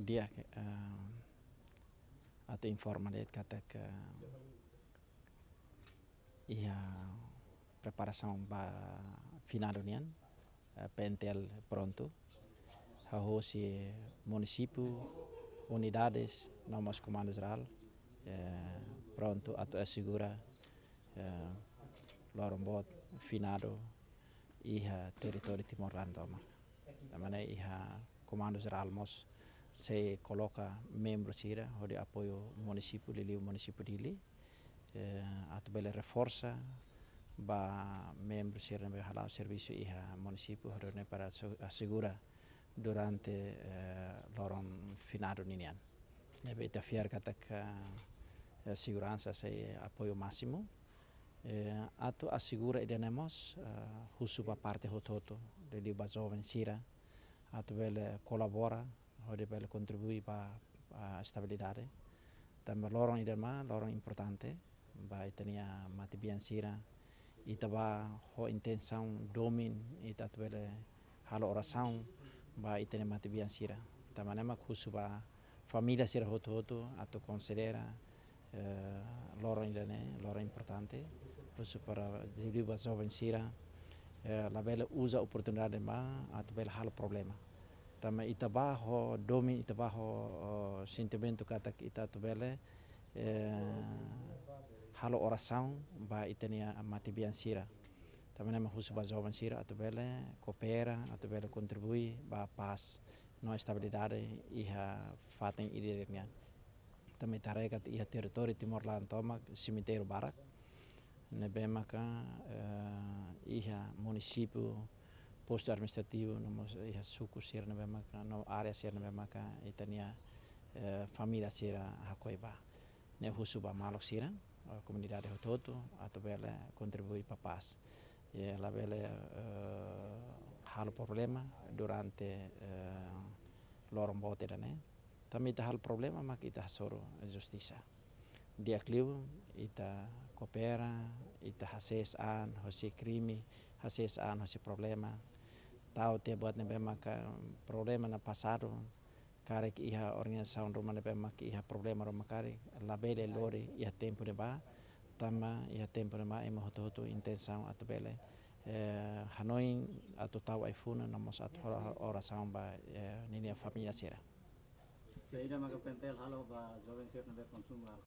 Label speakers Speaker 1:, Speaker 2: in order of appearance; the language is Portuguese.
Speaker 1: dia atau informalidade kata que preparação para final da União, PNTL pronto, hoje município, unidades, nosso comando geral, pronto a assegurar Lorombot, finado e território Timor-Leste. Da maneira que comando geral se coloca membros de apoio município dele, atau reforça ba membros que halau serviço e município para assegurar durante lorong finado ninian. Beta fiar kata segurança se apoio máximo atau assegura idenemos husupa parte hototo de jovem sira atau colabora bele contribui para a estabilidade. Também lorong idema lorong importante ba itania mati bian sira itaba ho intenção domin ita bele halo oração ba itania mati bian sira. Também mak husupa família sira hoto atau considera lorong idene lorong importante supaya di jovem sira la bele usa oportunidade atau bele halo problema. Também itaba ho domin itaba ho sentimento kata ita bele halo oração ba itania mati bian sira. Também mak husupa jovem sira atau bele coopera atau bele contribui ba paz no estabilidade e fatem idirnya. Também tarekat iha território Timor-Leste toma cemitério barak nebe maka iha município posto administrativo iha suku sir nebe maka no area sir nebe maka itania família sira hakoiba ne husuba malok sira comunidade hototo atau bele contribui para paz la bele hal problema durante lorong bote dane. Também ita hal problema mak ita soro justiça. Dia kliu ita coopera, ita hases hosi crime, hases hosi problema. Tahu te buat nebe maka problema na passado, kare ki iha organização roma nebe maka iha problema roma kare, labele lori iha tempo neba, tama iha tempo neba emo hoto intenção atau bele Hanoi atau tahu iPhone nomos atau oração ba nini família sira.
Speaker 2: Sehingga maka pentel halo ba jovem sir nebe konsum